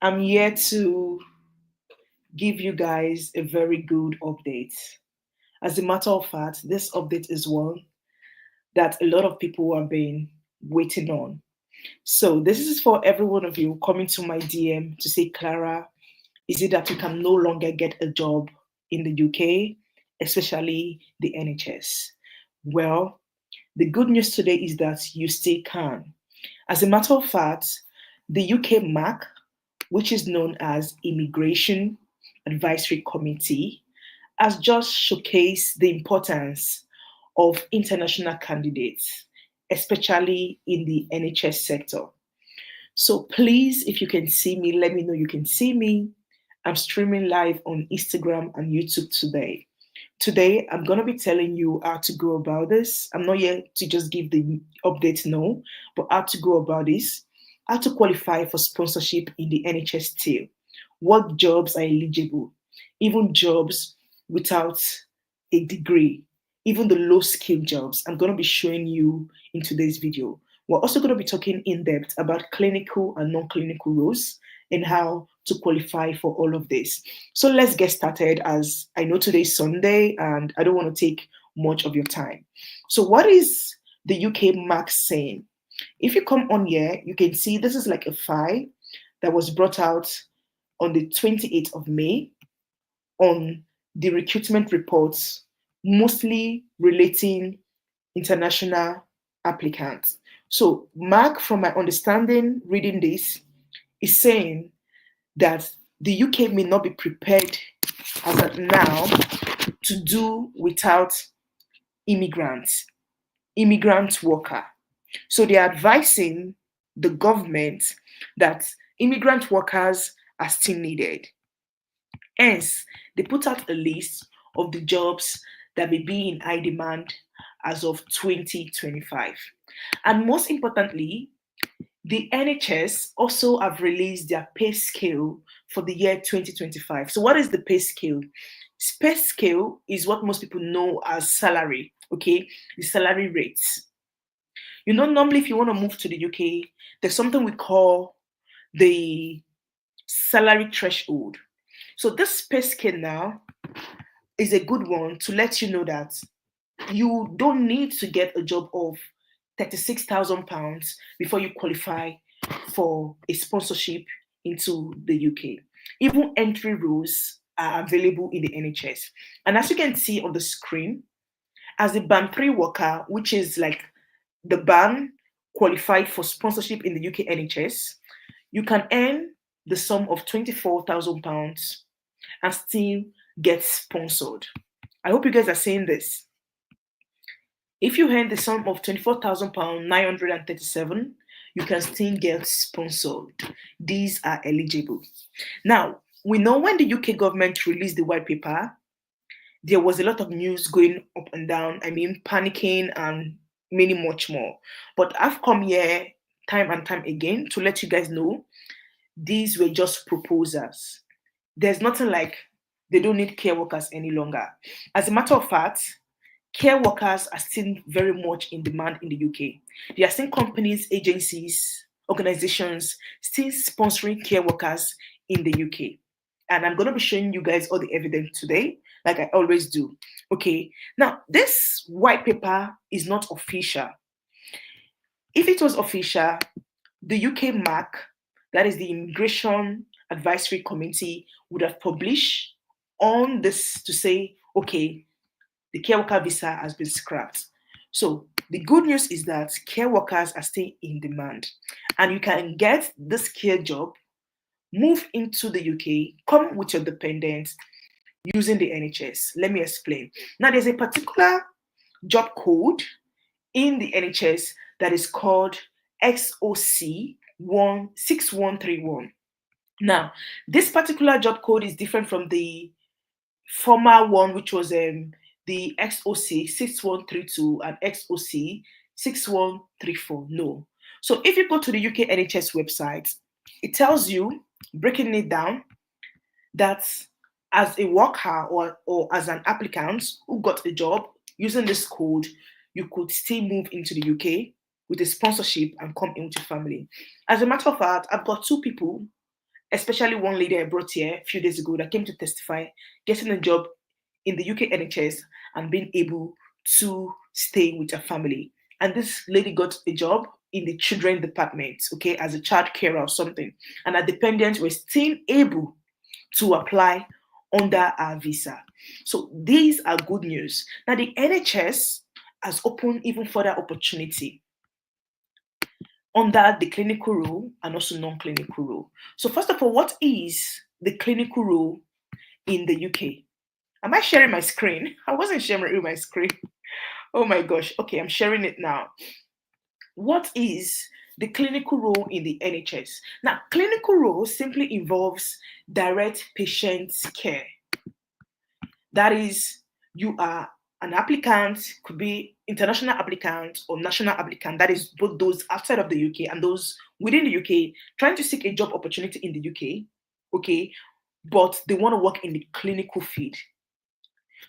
I'm here to give you guys a very good update. As a matter of fact, this update is one that a lot of people have been waiting on. So, this is for every one of you coming to my DM to say, Clara, is it that you can no longer get a job in the UK, especially the NHS? Well, the good news today is that you still can. As a matter of fact, the UK MAC, which is known as Immigration Advisory Committee, has just showcased the importance of international candidates, especially in the NHS sector. So please, if you can see me, let me know you can see me. I'm streaming live on Instagram and YouTube today. Today, I'm going to be telling you how to go about this. I'm not here to just give the update, no, but how to go about this, how to qualify for sponsorship in the NHS still, what jobs are eligible, even jobs without a degree, even the low skill jobs. I'm going to be showing you in today's video. We're also going to be talking in depth about clinical and non clinical roles and how to qualify for all of this. So let's get started, as I know today's Sunday and I don't want to take much of your time. So, what is the UK MAC saying? If you come on here, you can see this is like a file that was brought out on the 28th of May on the recruitment reports, mostly relating international applicants. So, Mark, from my understanding, reading this, is saying that the UK may not be prepared as of now to do without immigrants, immigrant worker. So they are advising the government that immigrant workers are still needed. Hence, they put out a list of the jobs that may be in high demand as of 2025. And most importantly, the NHS also have released their pay scale for the year 2025. So, what is the pay scale? Pay scale is what most people know as salary, okay? The salary rates. You know, normally if you want to move to the UK, there's something we call the salary threshold. So, this pay scale now is a good one to let you know that you don't need to get a job of £36,000 before you qualify for a sponsorship into the UK. Even entry rules are available in the NHS. And as you can see on the screen, as a band 3 worker, which is like the band qualified for sponsorship in the UK NHS, you can earn the sum of £24,000 and still get sponsored. I hope you guys are saying this. If you earn the sum of £24,937, you can still get sponsored. These are eligible. Now, we know when the UK government released the white paper, there was a lot of news going up and down. I mean, panicking and many much more. But I've come here time and time again to let you guys know these were just proposals. There's nothing like they don't need care workers any longer. As a matter of fact, care workers are still very much in demand in the UK. There are still companies, agencies, organizations still sponsoring care workers in the UK. And I'm going to be showing you guys all the evidence today, like I always do. Okay, now this white paper is not official. If it was official, the UK MAC, that is the Immigration Advisory Committee, would have published on this to say, okay, the care worker visa has been scrapped. So the good news is that care workers are still in demand, and you can get this care job, move into the UK, come with your dependents using the NHS. Let me explain. Now, there's a particular job code in the NHS that is called XOC 6131. Now, this particular job code is different from the former one, which was the XOC 6132 and XOC 6134. No. So if you go to the UK NHS website, it tells you, breaking it down, that as a worker or as an applicant who got a job using this code, you could still move into the UK with a sponsorship and come in with your family. As a matter of fact, I've got two people especially one lady I brought here a few days ago that came to testify, getting a job in the UK NHS and being able to stay with her family. And this lady got a job in the children department, okay, as a child carer or something. And her dependents were still able to apply under our visa. So these are good news. Now the NHS has opened even further opportunity under the clinical role and also non-clinical role. So first of all, what is the clinical role in the UK? Am I sharing my screen? I wasn't sharing my screen. Oh my gosh. Okay, I'm sharing it now. What is the clinical role in the NHS? Now, clinical role simply involves direct patient care. That is, you are an applicant, could be international applicant or national applicant, that is both those outside of the UK and those within the UK, trying to seek a job opportunity in the UK, okay, but they want to work in the clinical field.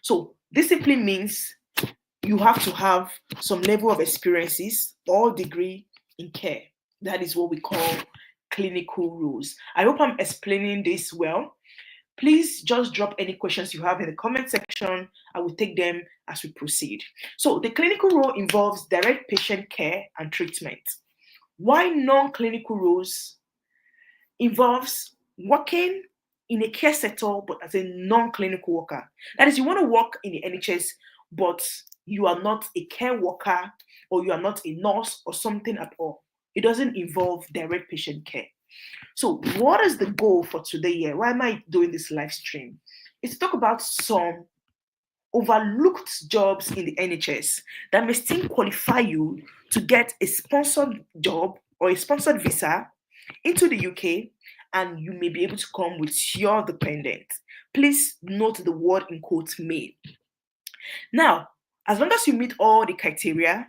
So this simply means you have to have some level of experiences or degree in care. That is what we call clinical roles. I hope I'm explaining this well. Please just drop any questions you have in the comment section. I will take them as we proceed. So the clinical role involves direct patient care and treatment. Why non-clinical roles involves working in a care sector but as a non-clinical worker. That is, you want to work in the NHS, but you are not a care worker or you are not a nurse or something at all. It doesn't involve direct patient care. So, what is the goal for today here? Why am I doing this live stream? It's to talk about some overlooked jobs in the NHS that may still qualify you to get a sponsored job or a sponsored visa into the UK, and you may be able to come with your dependent. Please note the word in quotes "may." Now, as long as you meet all the criteria,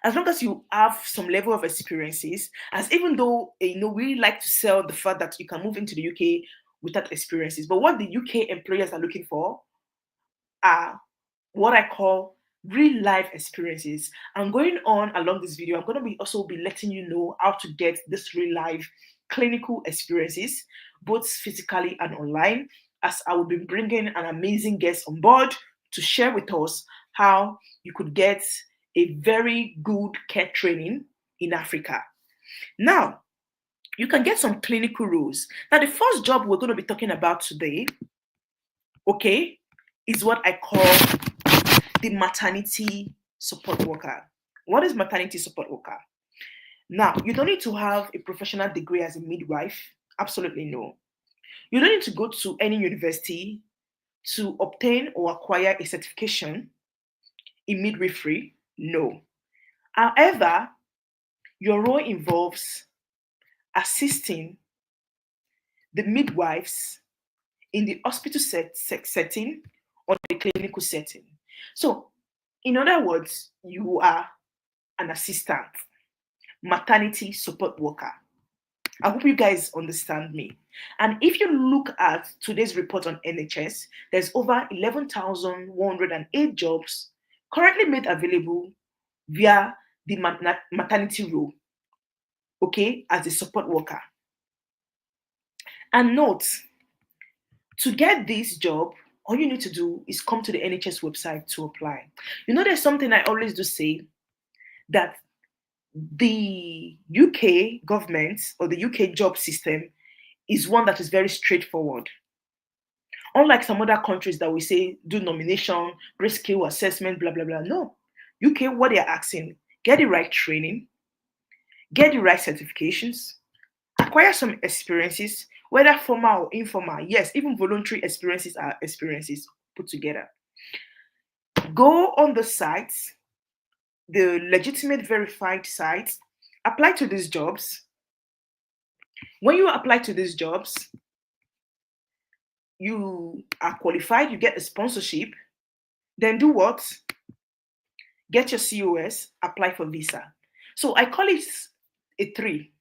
as long as you have some level of experiences, as even though we like to sell the fact that you can move into the UK without experiences, but what the UK employers are looking for are what I call real life experiences. And going on along this video, I'm going to be also be letting you know how to get this real life clinical experiences, both physically and online, as I will be bringing an amazing guest on board to share with us how you could get a very good care training in Africa. Now, you can get some clinical roles. Now, the first job we're going to be talking about today, okay, is what I call the maternity support worker. What is maternity support worker? Now, you don't need to have a professional degree as a midwife. Absolutely no. You don't need to go to any university to obtain or acquire a certification in midwifery. No. However, your role involves assisting the midwives in the hospital setting or the clinical setting. So, in other words, you are an assistant, maternity support worker. I hope you guys understand me. And if you look at today's report on NHS, there's over 11,108 jobs currently made available via the maternity role, okay, as a support worker. And note, to get this job, all you need to do is come to the NHS website to apply. There's something I always do say, that the UK government or the UK job system is one that is very straightforward. Unlike some other countries that we say do nomination, grade skill assessment, blah, blah, blah. No. UK, what they're asking, get the right training, get the right certifications, acquire some experiences, whether formal or informal. Yes, even voluntary experiences are experiences put together. Go on the site, the legitimate verified site, apply to these jobs. When you apply to these jobs, you are qualified, you get a sponsorship, then do what? Get your COS, apply for visa. So I call it a 3.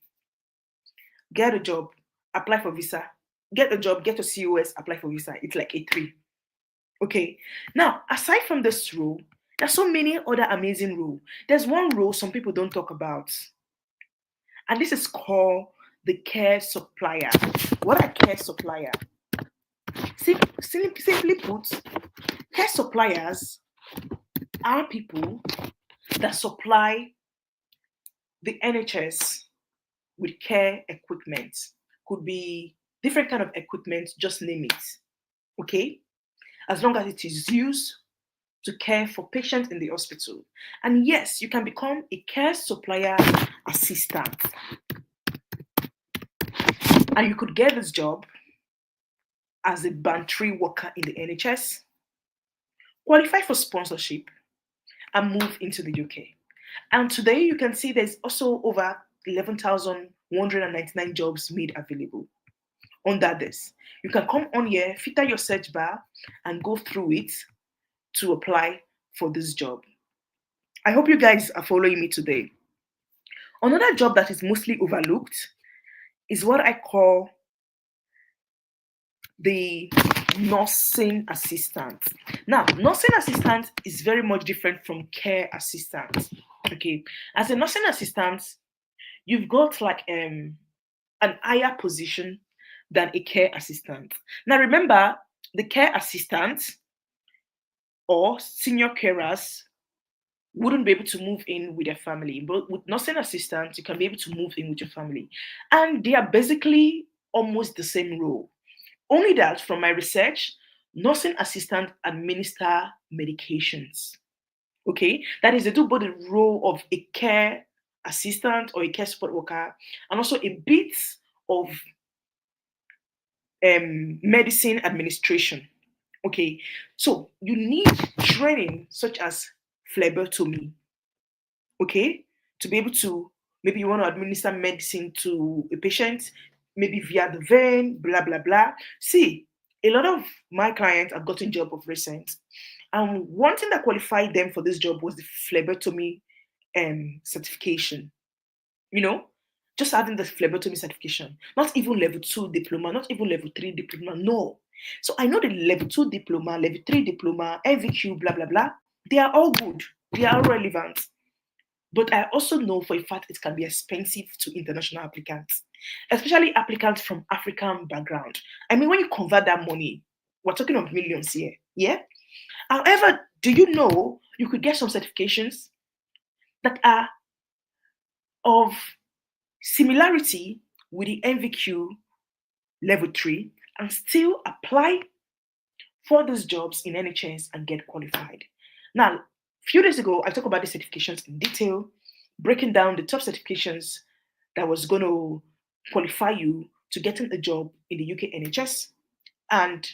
Get a job, apply for visa. Get a job, get a COS, apply for visa. It's like a 3. Okay. Now, aside from this role, there's so many other amazing roles. There's one role some people don't talk about, and this is called the care supplier. What are care supplier? Simply put, care suppliers are people that supply the NHS with care equipment. Could be different kind of equipment, just name it. Okay? As long as it is used to care for patients in the hospital. And yes, you can become a care supplier assistant. And you could get this job as a band 3 worker in the NHS, qualify for sponsorship, and move into the UK. And today you can see there's also over 11,199 jobs made available under this. You can come on here, filter your search bar, and go through it to apply for this job. I hope you guys are following me today. Another job that is mostly overlooked is what I call the nursing assistant. Now, nursing assistant is very much different from care assistant. Okay, as a nursing assistant, you've got like an higher position than a care assistant. Now, remember, the care assistant or senior carers wouldn't be able to move in with their family, but with nursing assistants, you can be able to move in with your family, and they are basically almost the same role. Only that, from my research, nursing assistants administer medications. Okay, that is, they do both the role of a care assistant or a care support worker, and also a bit of medicine administration. Okay, so you need training such as phlebotomy. Okay, to be able to, maybe you want to administer medicine to a patient, maybe via the vein, blah blah blah. See, a lot of my clients have gotten job of recent, and one thing that qualified them for this job was the phlebotomy certification. You know, just having the phlebotomy certification, not even level 2 diploma, not even level 3 diploma, no. So I know the level 2 diploma, level 3 diploma, NVQ, blah blah blah, they are all good, they are all relevant. But I also know for a fact it can be expensive to international applicants, especially applicants from African background. I mean, when you convert that money, we're talking of millions here. Yeah. However, do you know you could get some certifications that are of similarity with the NVQ level 3 and still apply for these jobs in NHS and get qualified? Now, a few days ago, I talked about the certifications in detail, breaking down the top certifications that was going to qualify you to getting a job in the UK NHS. And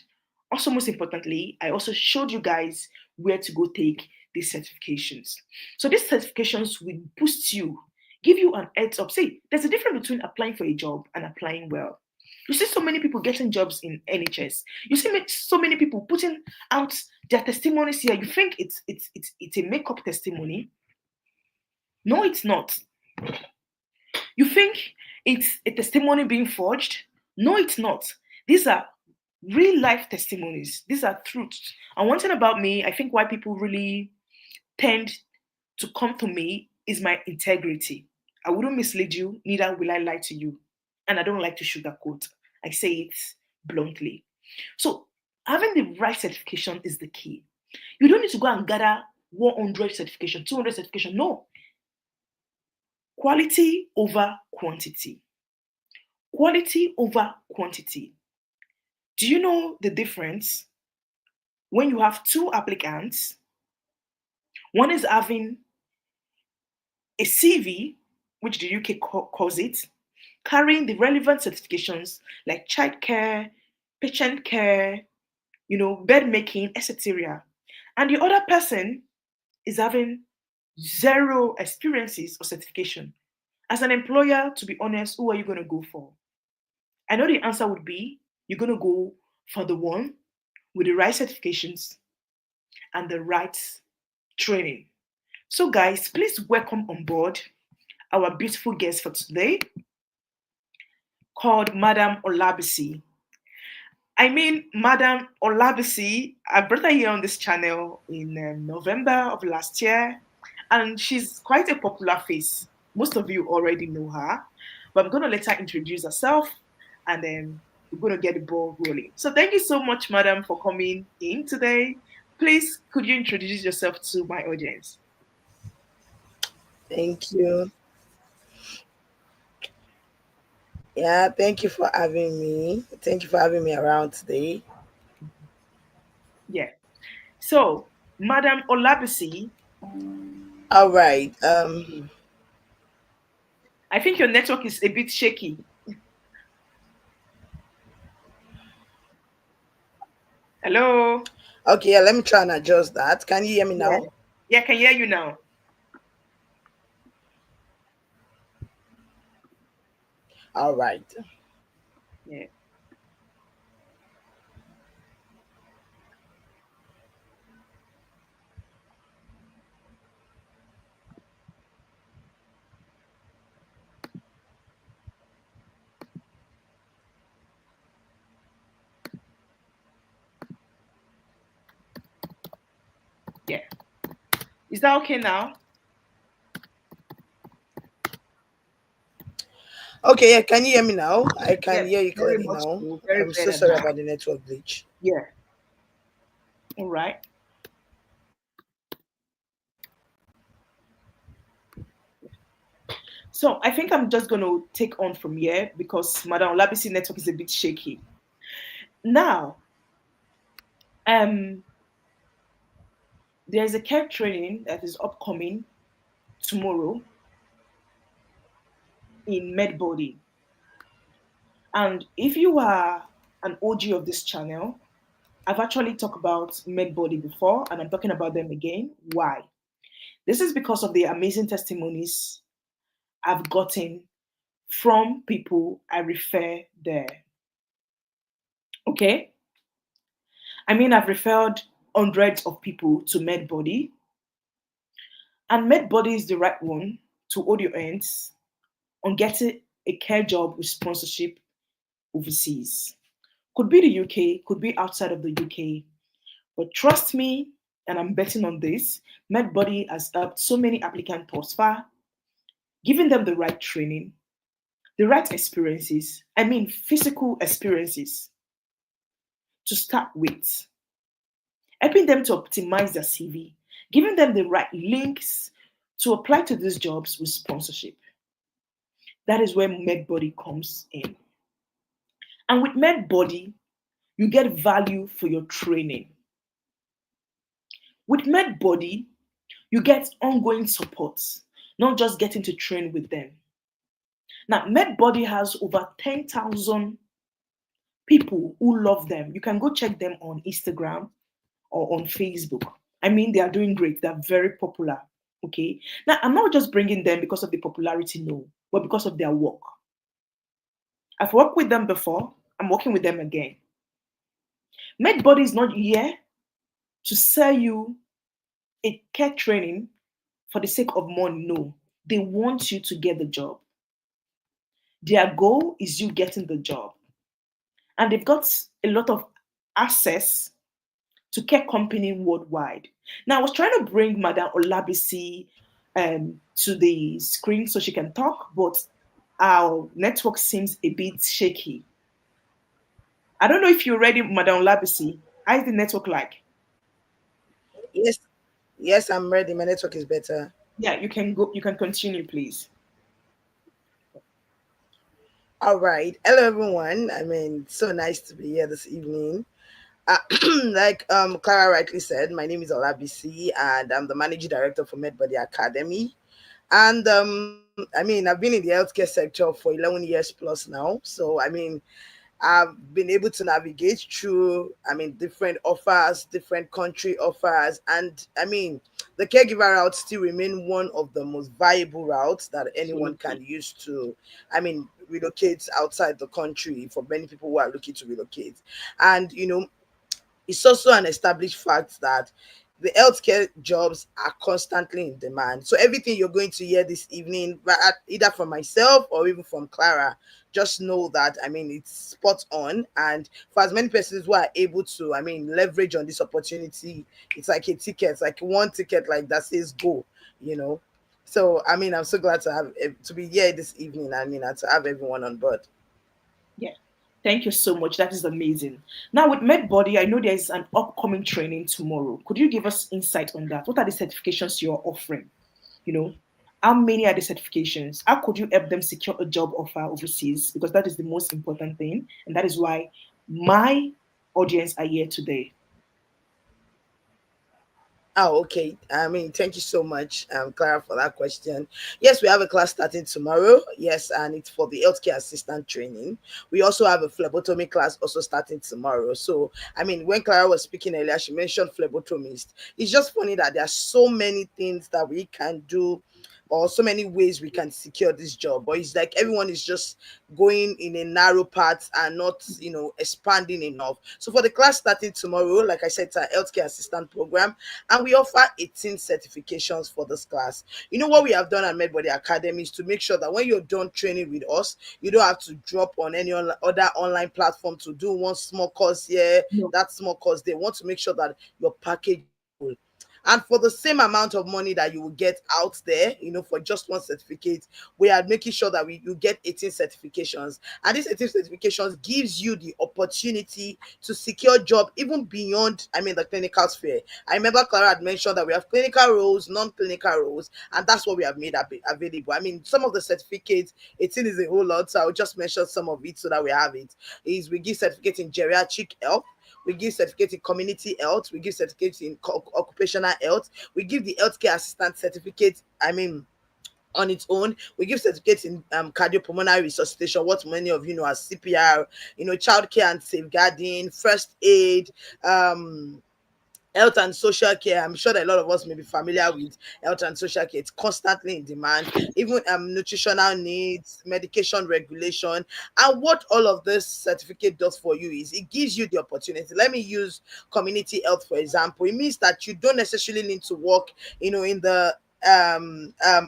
also, most importantly, I also showed you guys where to go take these certifications. So these certifications will boost you, give you an heads up. See, there's a difference between applying for a job and applying well. You see so many people getting jobs in NHS. You see so many people putting out their testimonies here. You think it's a makeup testimony. No, it's not. You think it's a testimony being forged. No, it's not. These are real life testimonies. These are truths. And one thing about me, I think why people really tend to come to me is my integrity. I wouldn't mislead you, neither will I lie to you. And I don't like to sugarcoat. I say it bluntly. So having the right certification is the key. You don't need to go and gather 100 certification, 200 certification. No. Quality over quantity. Quality over quantity. Do you know the difference when you have two applicants? One is having a CV, which the UK calls it, carrying the relevant certifications like childcare, patient care, bed making, etc. And the other person is having zero experiences or certification. As an employer, to be honest, who are you going to go for? I know the answer would be you're going to go for the one with the right certifications and the right training. So, guys, please welcome on board our beautiful guest for today, called Madam Olabisi. I mean, Madam Olabisi, I brought her here on this channel in November of last year, and she's quite a popular face. Most of you already know her. But I'm going to let her introduce herself, and then we're going to get the ball rolling. So thank you so much, madam, for coming in today. Please, could you introduce yourself to my audience? Thank you. Yeah, thank you for having me. Thank you for having me around today. Yeah. So, Madam Olabisi, All right. I think your network is a bit shaky. Hello? Okay, yeah, let me try and adjust that. Can you hear me Yeah. now? Yeah, I can hear you now. All right. Yeah. Yeah. Is that okay now? Okay, yeah, can you hear me now? I can Yeah, hear you very clearly much now. so. Very I'm so better sorry now. about the network glitch. Yeah. All right. So I think I'm just going to take on from here because Madam Olabisi network is a bit shaky. Now, um, there's a care training that is upcoming tomorrow in MedBody. And if you are an OG of this channel, I've actually talked about MedBody before, and I'm talking about them again. Why? This is because of the amazing testimonies I've gotten from people I refer there. Okay? I mean, I've referred hundreds of people to MedBody, and MedBody is the right one to hold your hands on getting a care job with sponsorship overseas. Could be the UK, could be outside of the UK. But trust me, and I'm betting on this, MedBody has helped so many applicants thus far, giving them the right training, the right experiences, I mean physical experiences to start with, helping them to optimize their CV, giving them the right links to apply to these jobs with sponsorship. That is where MedBody comes in. And with MedBody, you get value for your training. With MedBody, you get ongoing support, not just getting to train with them. Now, MedBody has over 10,000 people who love them. You can go check them on Instagram or on Facebook. I mean, they are doing great. They're very popular. Okay. Now, I'm not just bringing them because of the popularity, no, but because of their work. I've worked with them before. I'm working with them again. MedBody is not here to sell you a care training for the sake of money. No, they want you to get the job. Their goal is you getting the job. And they've got a lot of access to care company worldwide. Now, I was trying to bring Madam Olabisi to the screen so she can talk, but our network seems a bit shaky. I don't know if you're ready, Madam Olabisi. How's the network like? Yes, yes, I'm ready. My network is better. Yeah, you can go. You can continue, please. All right. Hello, everyone. I mean, so nice to be here this evening. Uh, like Clara rightly said, my name is Olabisi, and I'm the managing director for MedBody Academy. And I mean, I've been in the healthcare sector for 11 years plus now. So, I mean, I've been able to navigate through, I mean, different offers, different country offers. And I mean, the caregiver route still remain one of the most viable routes that anyone can Absolutely. use to, I mean, relocate outside the country for many people who are looking to relocate. And, it's also an established fact that the healthcare jobs are constantly in demand. So everything you're going to hear this evening, either from myself or even from Clara, just know that I mean it's spot on. And for as many persons who are able to, I mean, leverage on this opportunity, it's like a ticket, like one ticket, like that says go. You know. So I mean, I'm so glad to have to be here this evening. I mean, and to have everyone on board. Yeah. Thank you so much. That is amazing. Now with MedBody, I know there is an upcoming training tomorrow. Could you give us insight on that? What are the certifications you're offering? You know, how many are the certifications? How could you help them secure a job offer overseas? Because that is the most important thing, and that is why my audience are here today. Oh, okay. I mean, thank you so much, Clara, for that question. Yes, we have a class starting tomorrow. Yes, and it's for the healthcare assistant training. We also have a phlebotomy class also starting tomorrow. So, I mean, when Clara was speaking earlier, she mentioned phlebotomist. It's just funny that there are so many things that we can do, or so many ways we can secure this job, but it's like everyone is just going in a narrow path and not, expanding enough. So for the class starting tomorrow, like I said, it's a healthcare assistant program, and we offer 18 certifications for this class. You know what we have done at MedBody Academy is to make sure that when you're done training with us, you don't have to drop on any other online platform to do one small course here, No. that small course. They want to make sure that your package is full. And for the same amount of money that you will get out there, for just one certificate, we are making sure that you get 18 certifications. And these 18 certifications gives you the opportunity to secure job even beyond, I mean, the clinical sphere. I remember Clara had mentioned that we have clinical roles, non-clinical roles, and that's what we have made available. I mean, some of the certificates, 18 is a whole lot, so I'll just mention some of it so that we have it. Is we give certificate in geriatric health, we give certificate in community health, we give certificate in occupational health, we give the healthcare assistant certificate, I mean, on its own. We give certificates in cardiopulmonary resuscitation, what many of you know as CPR, childcare and safeguarding, first aid, um, health and social care. I'm sure that a lot of us may be familiar with health and social care. It's constantly in demand. Even nutritional needs, medication regulation, and what all of this certificate does for you is it gives you the opportunity. Let me use community health for example. It means that you don't necessarily need to work, in the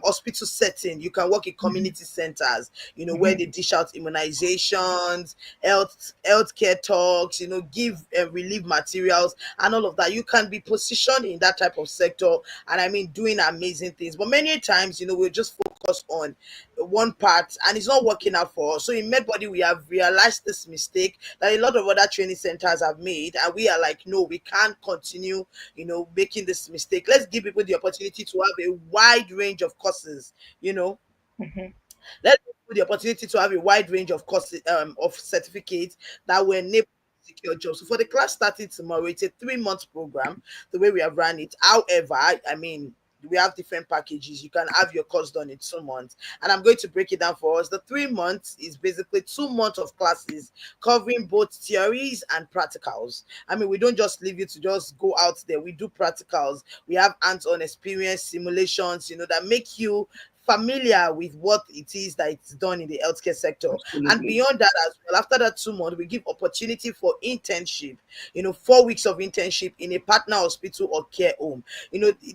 hospital setting. You can work in Mhm. community centers, where Mhm. they dish out immunizations, healthcare talks, give relief materials and all of that. You can be positioned in that type of sector, and I mean doing amazing things. But many times, we're just focused on one part and it's not working out for us. So in MedBody, we have realized this mistake that a lot of other training centers have made, and we are like, no, we can't continue, making this mistake. Let's give people the opportunity to have a wide range of courses, you know Mhm. Let's give the opportunity to have a wide range of courses, of certificates that will enable secure jobs. So for the class starting tomorrow, it's a 3 month program, the way we have run it. However, I mean, we have different packages. You can have your course done in 2 months. And I'm going to break it down for us. The 3 months is basically 2 months of classes covering both theories and practicals. I mean, we don't just leave you to just go out there. We do practicals. We have hands-on experience simulations, that make you familiar with what it is that it's done in the healthcare sector. And Absolutely. beyond that as well, after that 2 months, we give opportunity for internship, 4 weeks of internship in a partner hospital or care home.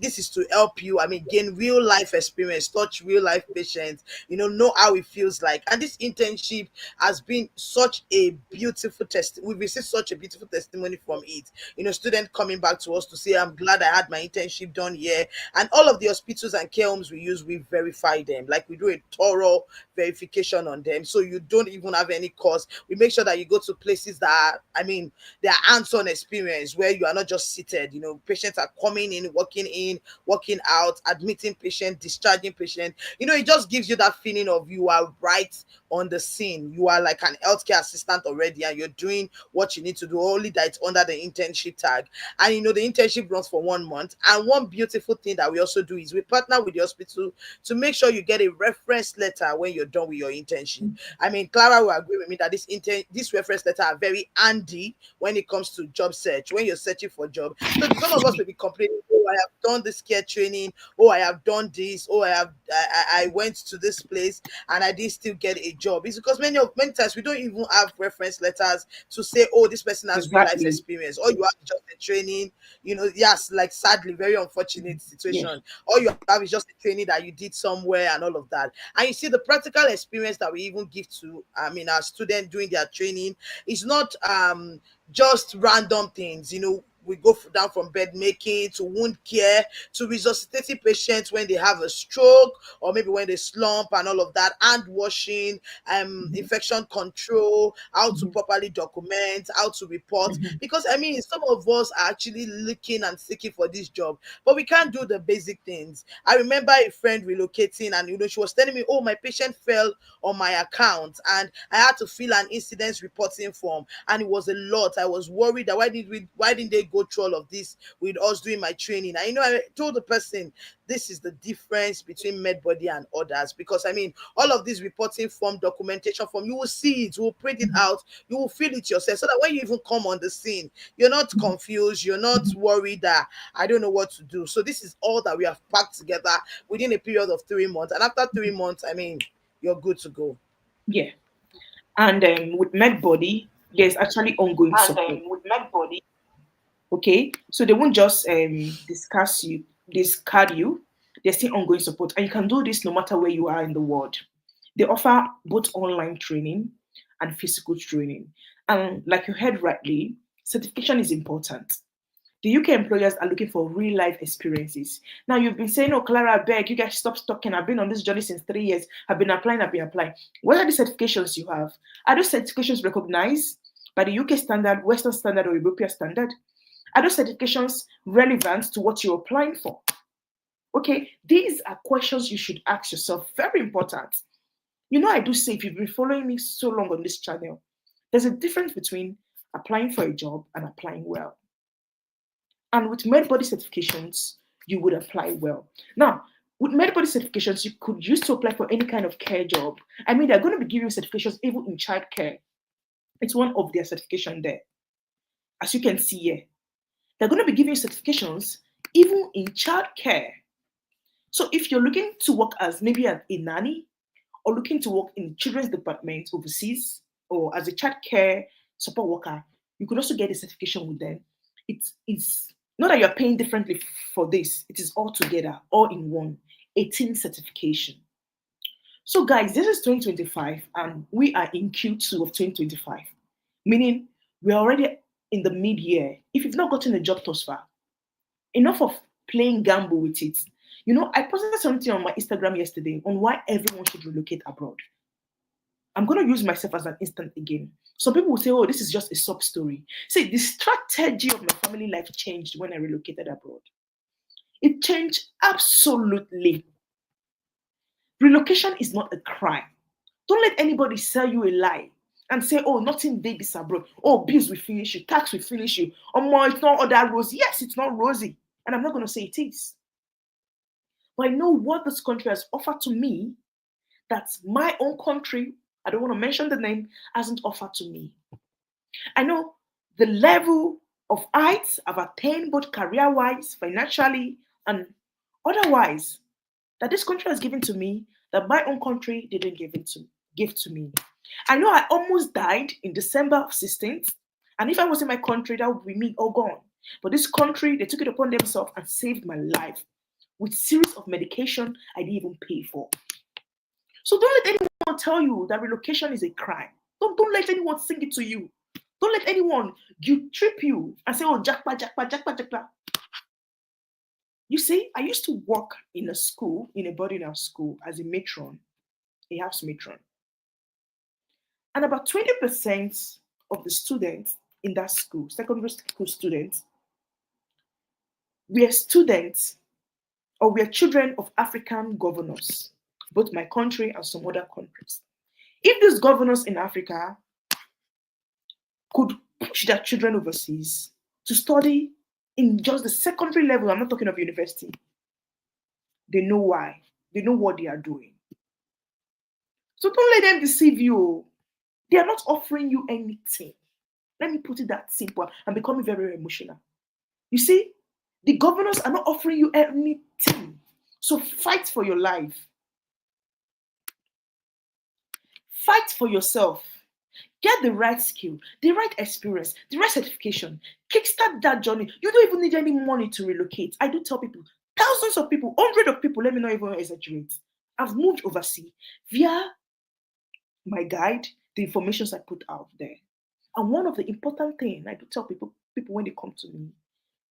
This is to help you, I mean, gain real life experience, touch real life patients, know how it feels like. And this internship has been such a beautiful we've received such a beautiful testimony from it. Students coming back to us to say, I'm glad I had my internship done here. And all of the hospitals and care homes we use, we verify them. Like we do a thorough verification on them. So you don't even have any cost. We make sure that you go to places that are, I mean, they are hands-on experience where you are not just seated. Patients are coming in, working out, admitting patient, discharging patient. It just gives you that feeling of you are right on the scene. You are like an healthcare assistant already, and you're doing what you need to do, only that it's under the internship tag. And the internship runs for 1 month. And one beautiful thing that we also do is we partner with the hospital to make sure you get a reference letter when you're done with your internship. I mean, Clara will agree with me that this reference letter are very handy when it comes to job search, when you're searching for job. So some of us will be complaining, oh, I have done this care training, oh, I have done this, oh, I went to this place and I didn't still get a job. It's because many times we don't even have reference letters to say, oh, this person has real life Exactly. experience. All you have is just a training, yes, like sadly, very unfortunate Yeah. situation. All you have is just a training that you did somewhere and all of that. And you see the practical experience that we even give to, I mean, our students doing their training is not just random things. we go down from bed making to wound care to resuscitating patients when they have a stroke or maybe when they slump and all of that, hand washing, infection control, how to properly document, how to report. Because I mean, some of us are actually looking and seeking for this job, but we can't do the basic things. I remember a friend relocating, and she was telling me, "Oh, my patient fell on my account, and I had to fill an incident reporting form, and it was a lot. I was worried that why didn't they go through all of this with us doing my training?" And I told the person, this is the difference between MedBody and others, because I mean, all of this reporting form, documentation form, you will see it, you will print it out, you will feel it yourself, so that when you even come on the scene, you're not confused, you're not worried that I don't know what to do. So this is all that we have packed together within a period of 3 months, and after 3 months, I mean, you're good to go. Yeah. And with MedBody, there's actually ongoing And support. with MedBody, Okay, so they won't just discard you. There's still ongoing support, and you can do this no matter where you are in the world. They offer both online training and physical training, and like you heard rightly, certification is important. The UK employers are looking for real life experiences. Now you've been saying, "Oh, Clara, I beg you guys stop talking. I've been on this journey since 3 years. I've been applying. I've been applying." What are the certifications you have? Are those certifications recognized by the UK standard, Western standard, or European standard? Are those certifications relevant to what you're applying for? Okay, these are questions you should ask yourself. Very important. I do say, if you've been following me so long on this channel, there's a difference between applying for a job and applying well. And with MedBody certifications, you would apply well. Now, with MedBody certifications, you could use to apply for any kind of care job. I mean, they're going to be giving you certifications even in childcare. It's one of their certification there. As you can see here, they're going to be giving you certifications even in childcare. So if you're looking to work as maybe a nanny, or looking to work in the children's department overseas, or as a childcare support worker, you could also get a certification with them. It's not that you're paying differently for this, it is all together, all in one, 18 certification. So guys, this is 2025 and we are in Q2 of 2025, meaning we're already in the mid-year. If you've not gotten a job thus far, enough of playing gamble with it. I posted something on my Instagram yesterday on why everyone should relocate abroad. I'm going to use myself as an instant again. Some people will say, "Oh, this is just a sub story." See, the strategy of my family life changed when I relocated abroad. It changed absolutely. Relocation is not a crime. Don't let anybody sell you a lie and say, "Oh, nothing big is abroad. Oh, bills will finish you, tax will finish you. Oh, more, it's not all that rosy." Yes, it's not rosy. And I'm not going to say it is. But I know what this country has offered to me that my own country, I don't want to mention the name, hasn't offered to me. I know the level of heights I've attained both career-wise, financially, and otherwise that this country has given to me that my own country didn't give to me. I know I almost died in December of 16th, and if I was in my country, that would be me all gone. But this country, they took it upon themselves and saved my life with series of medication I didn't even pay for. So don't let anyone tell you that relocation is a crime. Don't let anyone sing it to you. Don't let anyone trip you and say, "Oh, jackpot, jackpot, jackpot, jackpot." You see, I used to work in a school, in a boarding house school, as a matron, a house matron. And about 20% of the students in that school, secondary school students, were students or were children of African governors, both my country and some other countries. If these governors in Africa could push their children overseas to study in just the secondary level, I'm not talking of university, they know why. They know what they are doing. So don't let them deceive you. They are not offering you anything. Let me put it that simple. I'm becoming very, very emotional. You see, the governors are not offering you anything. So fight for your life. Fight for yourself. Get the right skill, the right experience, the right certification. Kickstart that journey. You don't even need any money to relocate. I do tell people, thousands of people, hundreds of people, let me not even exaggerate. I've moved overseas via my guide, the informations I put out there. And one of the important things I do tell people when they come to me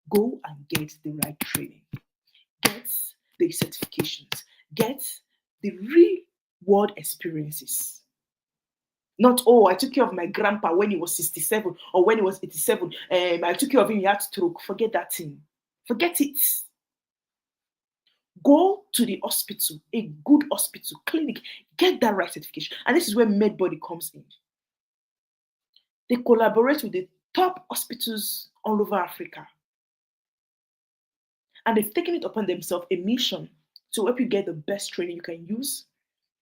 Go and get the right training. Get the certifications. Get the real world experiences. Not, oh, I took care of my grandpa when he was 67 or when he was 87. I took care of him, he had stroke. Forget that thing. Forget it. Go to the hospital, a good hospital, clinic, get that right certification. And this is where MedBody comes in. They collaborate with the top hospitals all over Africa. And they've taken it upon themselves a mission to help you get the best training you can use,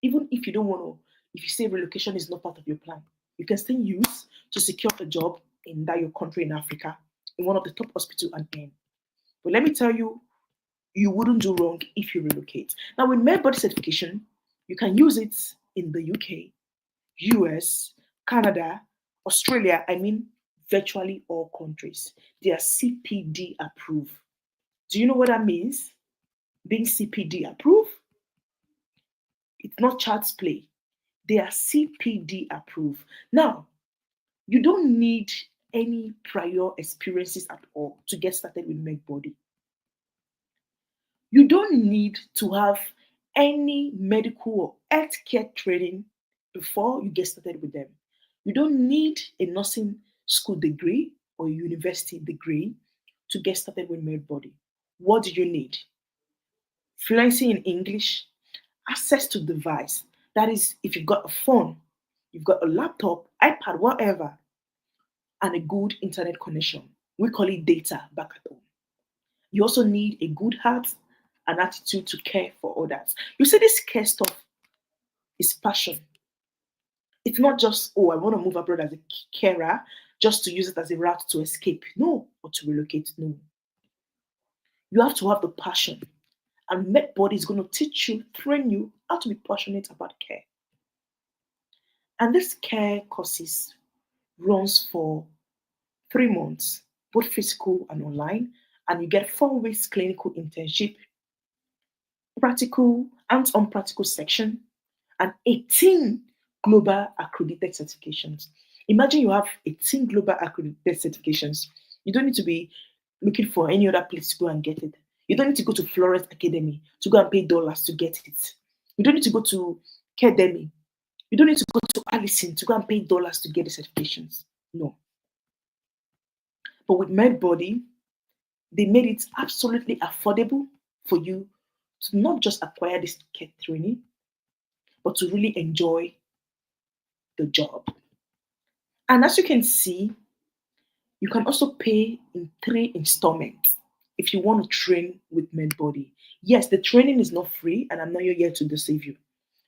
even if you don't want to, if you say relocation is not part of your plan, you can still use to secure a job in that your country in Africa, in one of the top hospitals and earn. But let me tell you, you wouldn't do wrong if you relocate. Now, with MedBody certification, you can use it in the UK, US, Canada, Australia, virtually all countries. They are CPD approved. Do you know what that means? Being CPD approved? It's not child's play. They are CPD approved. Now, you don't need any prior experiences at all to get started with MedBody. You don't need to have any medical or healthcare training before you get started with them. You don't need a nursing school degree or a university degree to get started with MedBody. What do you need? Fluency in English, access to device. That is, if you've got a phone, you've got a laptop, iPad, whatever, and a good internet connection. We call it data back at home. You also need a good heart and attitude to care for others. You see, this care stuff is passion. It's not just, oh, I want to move abroad as a carer just to use it as a route to escape. No, or to relocate. No. You have to have the passion. And MedBody is going to teach you, train you how to be passionate about care. And this care courses runs for 3 months, both physical and online, and you get 4 weeks clinical internship, practical, hands-on practical section, and 18 global accredited certifications. Imagine you have 18 global accredited certifications. You don't need to be looking for any other place to go and get it. You don't need to go to Florence Academy to go and pay dollars to get it. You don't need to go to Academy. You don't need to go to Allison to go and pay dollars to get the certifications. No. But with MedBody, they made it absolutely affordable for you to not just acquire this care training, but to really enjoy the job. And as you can see, you can also pay in 3 installments if you want to train with MedBody. Yes, the training is not free, and I'm not here to deceive you.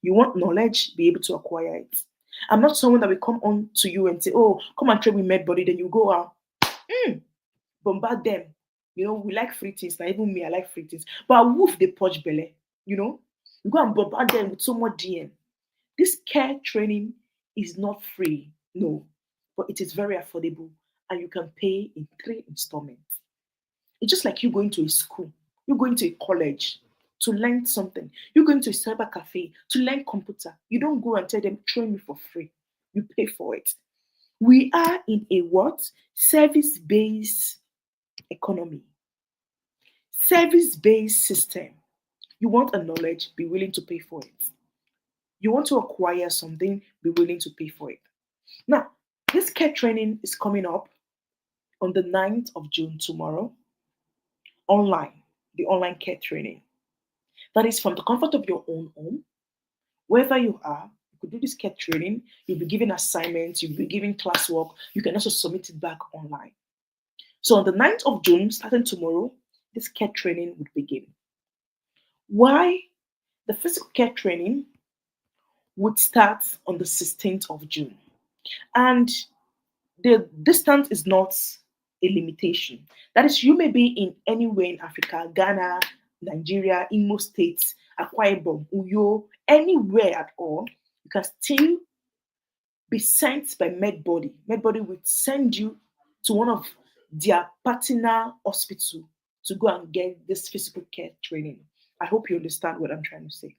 You want knowledge, be able to acquire it. I'm not someone that will come on to you and say, oh, come and train with MedBody, then you go out, bombard them. You know, we like free things. Now, even me, I like free things. But I woof the punch belly, you know. You go and bombard them with so much DM. This care training is not free, no, but it is very affordable, and you can pay in 3 installments. It's just like you going to a school, you're going to a college to learn something. You're going to a cyber cafe to learn computer. You don't go and tell them, train me for free. You pay for it. We are in a what? Service-based economy. Service-based system. You want a knowledge, be willing to pay for it. You want to acquire something, be willing to pay for it. Now, this care training is coming up on the 9th of June tomorrow, online, the online care training. That is from the comfort of your own home, wherever you are. You could do this care training, you'll be given assignments, you'll be given classwork, you can also submit it back online. So on the 9th of June, starting tomorrow, this care training would begin. Why? The physical care training would start on the 16th of June. And the distance is not a limitation. That is, you may be in anywhere in Africa, Ghana, Nigeria, Imo States, Akwa Ibom, Uyo, anywhere at all, you can still be sent by MedBody. MedBody will send you to one of their partner hospital to go and get this physical care training. I hope you understand what I'm trying to say.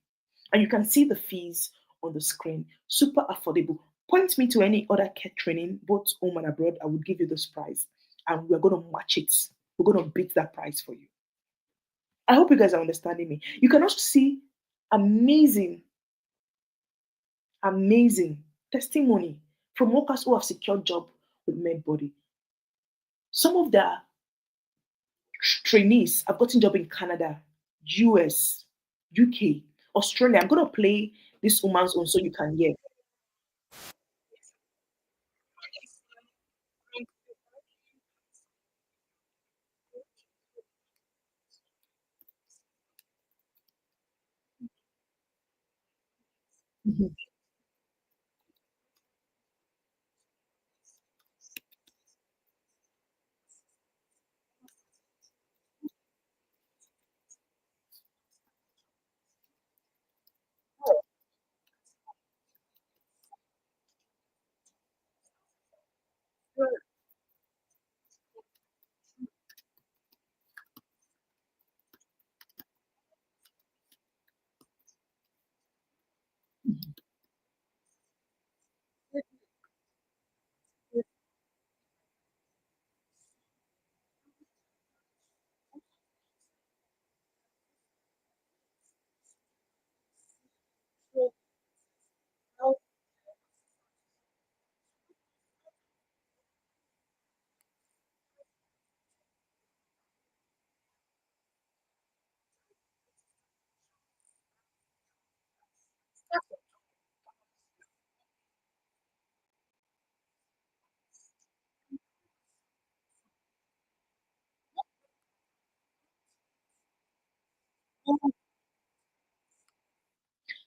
And you can see the fees on the screen. Super affordable. Point me to any other care training, both home and abroad. I would give you this price, and we're going to match it we're going to beat that price for you. I hope you guys are understanding me. You can also see amazing, amazing testimony from workers who have secured job with MedBody. Some of the trainees have gotten job in Canada, US, UK, Australia. I'm going to play this woman's own so you can hear. Mhm.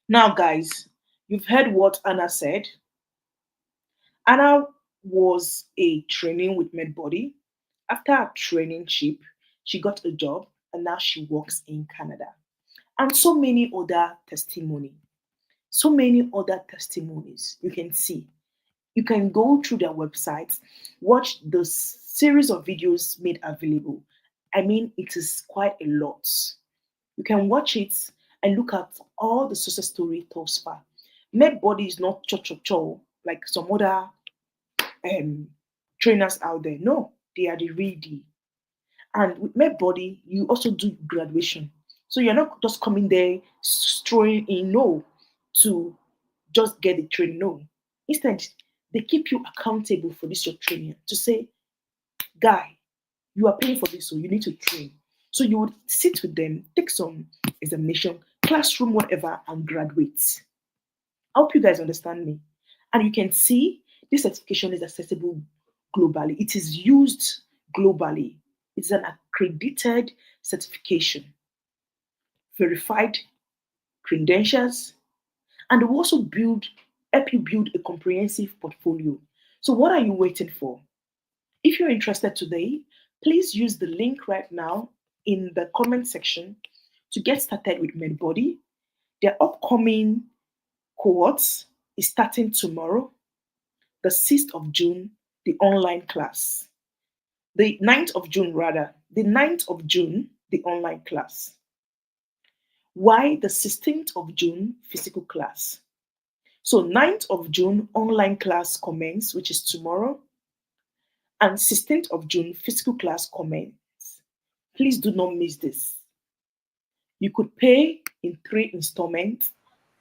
Now, guys, you've heard what Anna said. Anna was a training with MedBody. After her traineeship, she got a job and now she works in Canada. And so many other testimony, so many other testimonies you can see. You can go through their websites, watch the series of videos made available. I mean, it is quite a lot. You can watch it and look at all the success story thus far. MedBody is not cho like some other um, trainers out there. No, they are the real deal. And with MedBody, you also do graduation. So you're not just coming there throwing in no to just get the training. No. Instead, they keep you accountable for this your training to say, guy, you are paying for this, so you need to train. So you would sit with them, take some examination, classroom, whatever, and graduate. I hope you guys understand me. And you can see this certification is accessible globally. It is used globally. It's an accredited certification, verified credentials, and they will also help you build a comprehensive portfolio. So what are you waiting for? If you're interested today, please use the link right now in the comment section to get started with MedBody. Their upcoming cohorts is starting tomorrow, the 6th of June, the online class. The 9th of June, rather, the 9th of June, the online class. Why the 16th of June, physical class? So 9th of June, online class commence, which is tomorrow, and 16th of June, physical class commence. Please do not miss this. You could pay in 3 installments,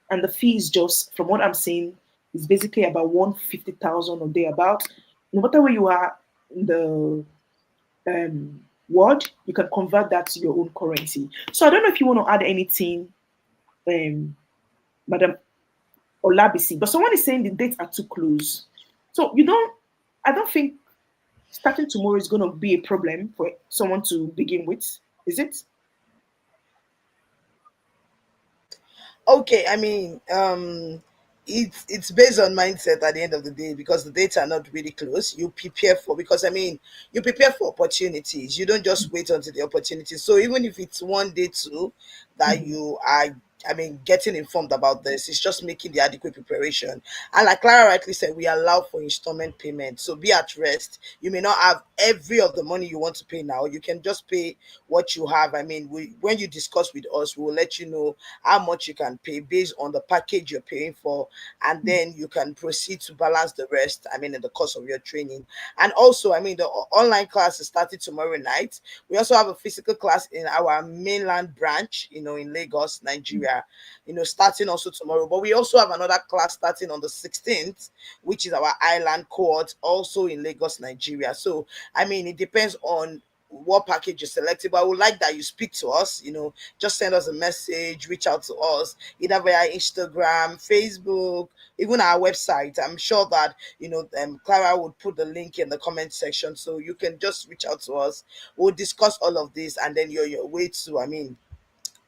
and the fee is just, from what I'm saying, is basically about 150,000 or thereabout. No matter where you are in the world, you can convert that to your own currency. So I don't know if you want to add anything, Madam Olabisi, but someone is saying the dates are too close. So I don't think starting tomorrow is going to be a problem for someone to begin with, is it? Okay, I mean, it's based on mindset at the end of the day, because the dates are not really close. You prepare for, because I mean, you prepare for opportunities. You don't just wait until the opportunity. So even if it's one day too that Mhm. you are getting informed about this. It's just making the adequate preparation. And like Clara rightly said, we allow for installment payment. So be at rest. You may not have every of the money you want to pay now. You can just pay what you have. When you discuss with us, we will let you know how much you can pay based on the package you're paying for, and then you can proceed to balance the rest. In the course of your training. And also, the online class is starting tomorrow night. We also have a physical class in our mainland branch, in Lagos, Nigeria, starting also tomorrow. But we also have another class starting on the 16th, which is our island cohort, also in Lagos, Nigeria. So, it depends on what package you're selecting, but I would like that you speak to us, just send us a message, reach out to us, either via Instagram, Facebook, even our website. I'm sure that, Clara would put the link in the comment section, so you can just reach out to us. We'll discuss all of this, and then you're your way to,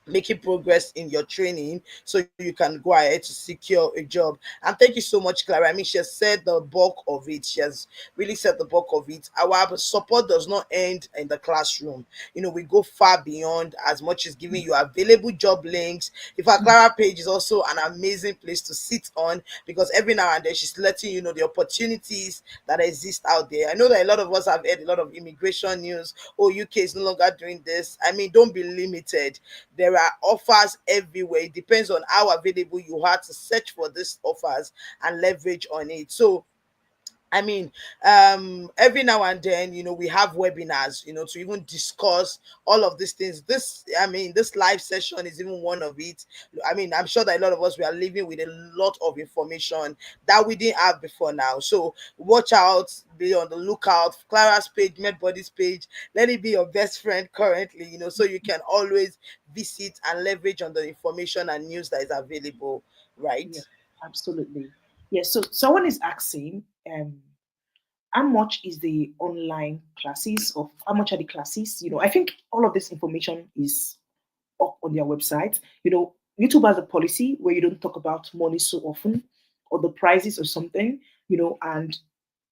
making progress in your training so you can go ahead to secure a job. And thank you so much, Clara. She has said the bulk of it. She has really said the bulk of it. Our support does not end in the classroom. We go far beyond, as much as giving you available job links. If our Clara page is also an amazing place to sit on, because every now and then she's letting you know the opportunities that exist out there. I know that a lot of us have heard a lot of immigration news. Oh, UK is no longer doing this. Don't be limited. There are offers everywhere. It depends on how available you are to search for these offers and leverage on it. So every now and then, we have webinars, to even discuss all of these things. This live session is even one of it. I'm sure that a lot of us, we are living with a lot of information that we didn't have before now. So watch out, be on the lookout. Clara's page, MedBody's page, let it be your best friend currently, so you can always visit and leverage on the information and news that is available, right? Yeah, absolutely. Yeah, so someone is asking, how much is the online classes, or how much are the classes? I think all of this information is up on their website. YouTube has a policy where you don't talk about money so often, or the prices or something, and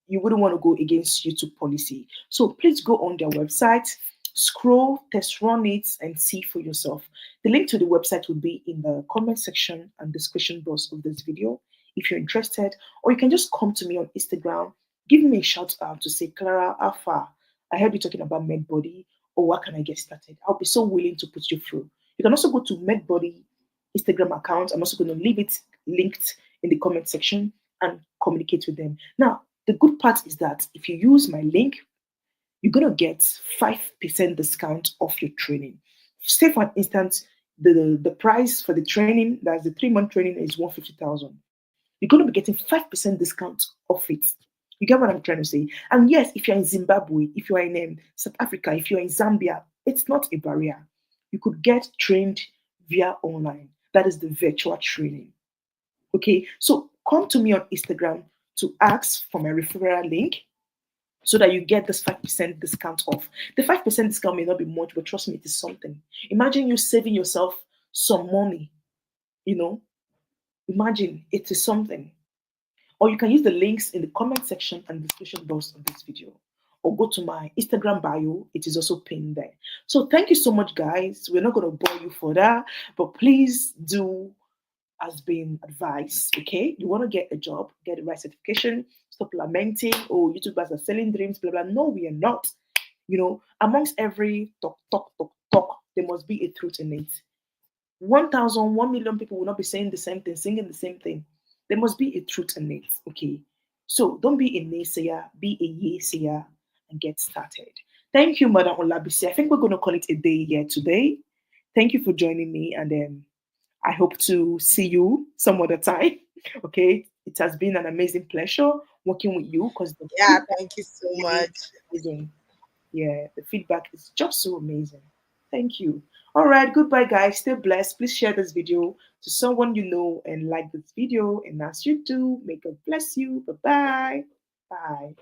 you wouldn't want to go against YouTube policy. So please go on their website, scroll, test run it, and see for yourself. The link to the website will be in the comment section and description box of this video if you're interested, or you can just come to me on Instagram, give me a shout out to say, Clara, how far? I heard you talking about MedBody, or what can I get started? I'll be so willing to put you through. You can also go to MedBody Instagram account. I'm also going to leave it linked in the comment section and communicate with them. Now, the good part is that if you use my link, you're going to get 5% discount off your training. Say, for instance, the price for the training, that's the 3-month training, is 150,000. You're going to be getting 5% discount off it. You get what I'm trying to say? And yes, if you're in Zimbabwe, if you're in South Africa, if you're in Zambia, it's not a barrier. You could get trained via online. That is the virtual training. Okay, so come to me on Instagram to ask for my referral link so that you get this 5% discount off. The 5% discount may not be much, but trust me, it is something. Imagine you saving yourself some money, you know. Imagine it is something. Or you can use the links in the comment section and description box of this video. Or go to my Instagram bio, it is also pinned there. So thank you so much, guys. We're not going to bore you further, but please do as been advised. Okay, you want to get a job, get the right certification, stop lamenting, oh, YouTubers are selling dreams, blah blah. No, we are not. Amongst every talk, there must be a truth in it. 1,000, 1,000,000 people will not be saying the same thing, singing the same thing. There must be a truth in it. Okay, so don't be a naysayer, be a yaysayer, and get started. Thank you, Madam Olabisi. I think we're going to call it a day here today. Thank you for joining me, and I hope to see you some other time. Okay, it has been an amazing pleasure working with you because the Yeah, feedback thank you so is much. amazing. Yeah, the feedback is just so amazing. Thank you. All right, goodbye, guys. Stay blessed. Please share this video to someone you know and like this video. And as you do, may God bless you. Bye-bye. Bye.